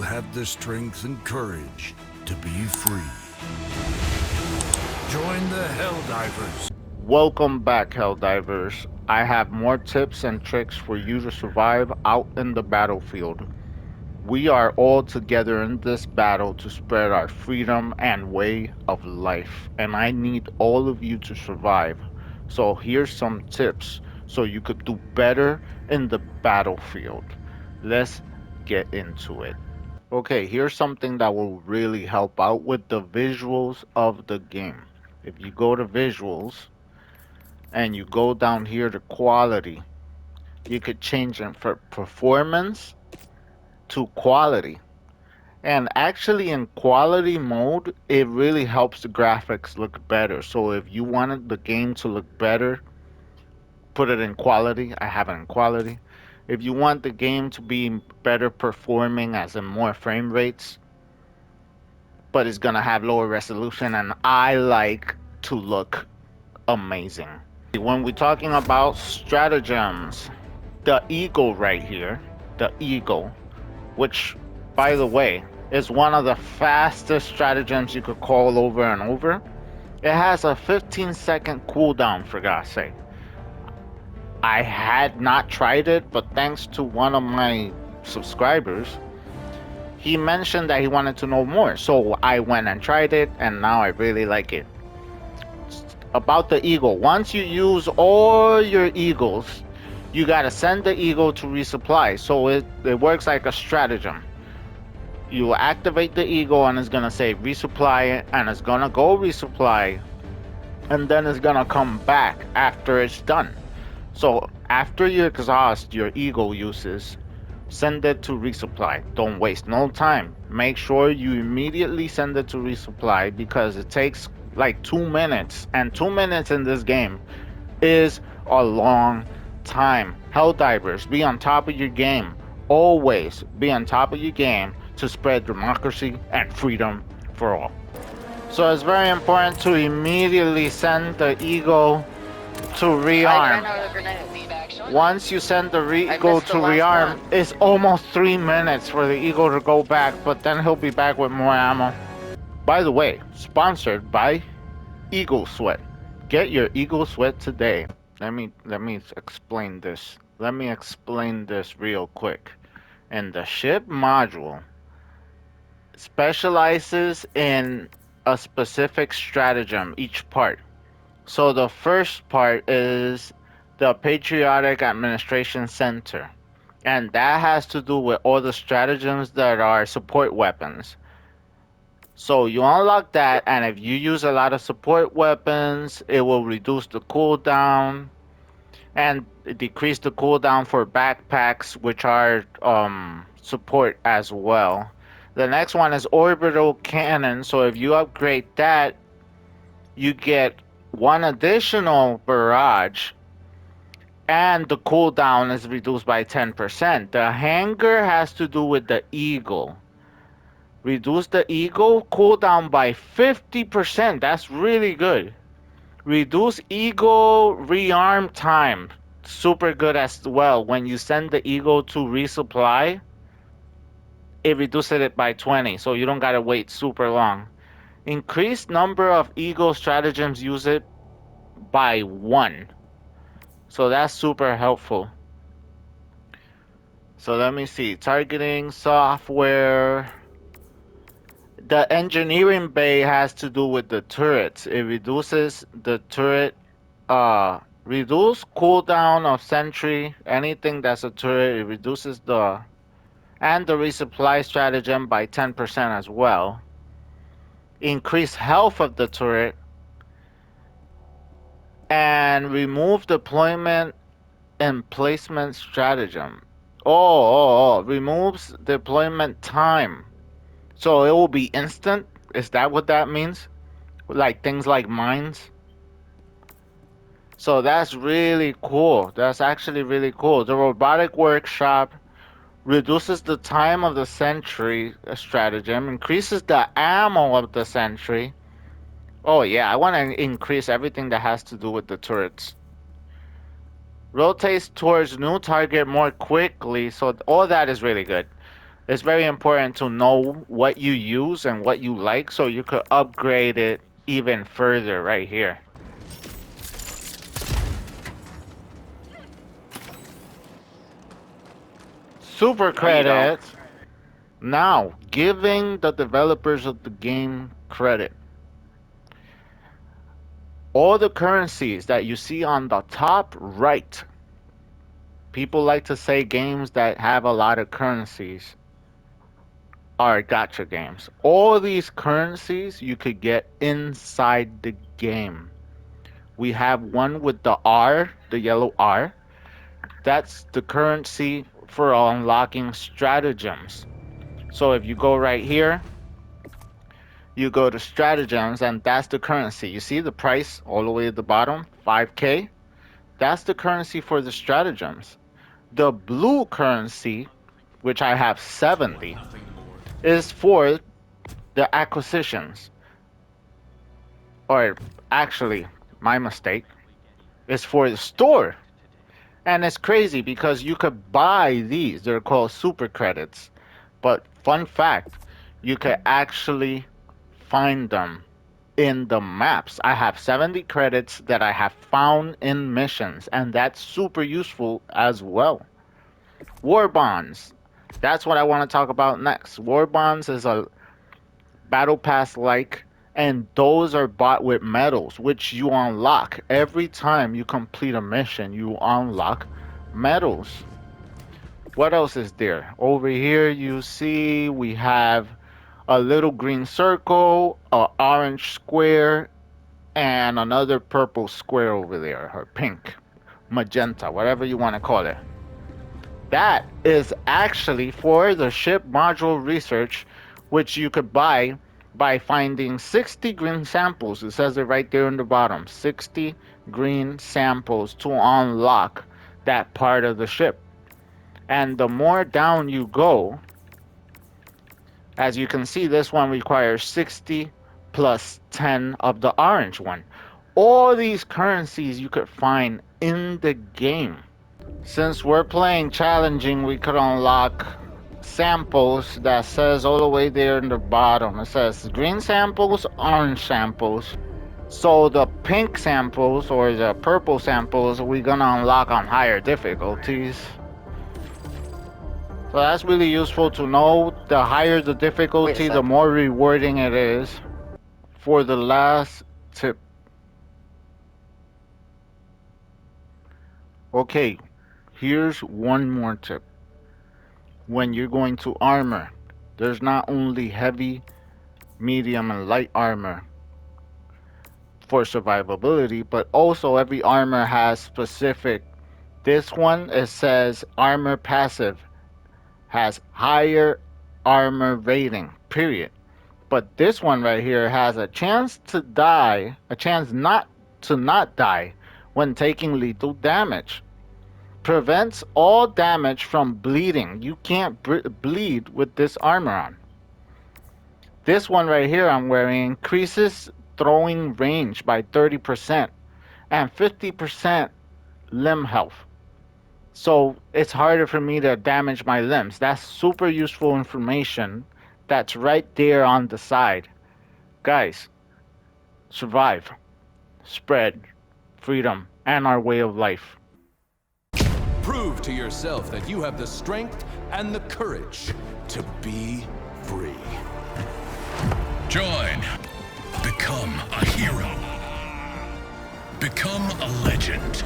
have the strength and courage to be free. Join the Helldivers. Welcome back, Helldivers. I have more tips and tricks for you to survive out in the battlefield. We are all together in this battle to spread our freedom and way of life, and I need all of you to survive. So here's some tips so you could do better in the battlefield. Let's get into it. Okay, here's something that will really help out with the visuals of the game. If you go to visuals and you go down here to quality, you could change it from performance to quality. And actually, in quality mode, it really helps the graphics look better. So if you wanted the game to look better, put it in quality. I have it in quality. If you want the game to be better performing, as in more frame rates, but it's gonna have lower resolution, and I like to look amazing. When we're talking about stratagems, the eagle right here, the eagle, which, by the way, is one of the fastest stratagems you could call over and over. It has a 15-second cooldown, for God's sake. I had not tried it, but thanks to one of my subscribers, he mentioned that he wanted to know more. So I went and tried it, and now I really like it. About the eagle, once you use all your eagles, you gotta send the eagle to resupply. So it works like a stratagem. You activate the eagle and it's gonna say resupply, and it's gonna go resupply, and then it's gonna come back after it's done. So after you exhaust your eagle uses, send it to resupply. Don't waste no time. Make sure you immediately send it to resupply because it takes like 2 minutes, and 2 minutes in this game is a long time. Helldivers, be on top of your game. Always be on top of your game to spread democracy and freedom for all. So it's very important to immediately send the eagle to rearm. Once you send the eagle to rearm, it's almost 3 minutes for the eagle to go back, but then he'll be back with more ammo. By the way, sponsored by Eagle Sweat. Get your Eagle Sweat today. Let me explain this. Let me explain this real quick. And the ship module specializes in a specific stratagem, each part. So the first part is the Patriotic Administration Center, and that has to do with all the stratagems that are support weapons. So you unlock that, and if you use a lot of support weapons, it will reduce the cooldown and decrease the cooldown for backpacks, which are support as well. The next one is orbital cannon. So if you upgrade that, you get one additional barrage, and the cooldown is reduced by 10%. The hanger has to do with the eagle. Reduce the eagle cooldown by 50%. That's really good. Reduce eagle rearm time. Super good as well. When you send the eagle to resupply, it reduces it by 20, so you don't gotta wait super long. Increased number of eagle stratagems use it by 1. So that's super helpful. So let me see. Targeting software. The engineering bay has to do with the turrets. It reduces the turret, reduce cooldown of sentry. Anything that's a turret, it reduces and the resupply stratagem by 10% as well. Increase health of the turret, and remove deployment and placement stratagem. Removes deployment time. So it will be instant? Is that what that means? Like things like mines? So that's really cool. That's actually really cool. The robotic workshop reduces the time of the sentry stratagem, increases the ammo of the sentry. Oh yeah, I want to increase everything that has to do with the turrets. Rotates towards new target more quickly, so all that is really good. It's very important to know what you use and what you like so you could upgrade it even further right here. Super No, you don't. credits. Now, giving the developers of the game credit. All the currencies that you see on the top right, people like to say games that have a lot of currencies are gacha games. All these currencies you could get inside the game. We have one with the R, the yellow R. That's the currency for unlocking stratagems. So if you go right here, you go to stratagems, and that's the currency. You see the price all the way at the bottom, 5K? That's the currency for the stratagems. The blue currency, which I have 70, is for the acquisitions. Or actually, my mistake, is for the store. And it's crazy because you could buy these. They're called super credits. But fun fact, you could actually find them in the maps. I have 70 credits that I have found in missions, and that's super useful as well. War bonds. That's what I want to talk about next. War bonds is a battle pass like, and those are bought with medals, which you unlock every time you complete a mission. You unlock medals. What else is there? Over here, you see we have a little green circle, a orange square, and another purple square over there, or pink, magenta, whatever you want to call it. That is actually for the ship module research, which you could buy by finding 60 green samples. It says it right there in the bottom, 60 green samples to unlock that part of the ship. And the more down you go, as you can see, this one requires 60 plus 10 of the orange one. All these currencies you could find in the game. Since we're playing challenging, we could unlock samples that says all the way there in the bottom. It says green samples, orange samples. So the pink samples or the purple samples we're gonna unlock on higher difficulties. So that's really useful to know. The higher the Wait a difficulty, the sec. more rewarding it is. For the last tip. Okay, here's one more tip. When you're going to armor, there's not only heavy, medium, and light armor for survivability, but also every armor has specific. This one, it says armor passive has higher armor rating, period. But this one right here has a chance to die, a chance not die when taking lethal damage. Prevents all damage from bleeding. You can't bleed with this armor on. This one right here I'm wearing increases throwing range by 30% and 50% limb health. So it's harder for me to damage my limbs. That's super useful information that's right there on the side. Guys, survive, spread freedom and our way of life. Prove to yourself that you have the strength and the courage to be free. Join. Become a hero. Become a legend.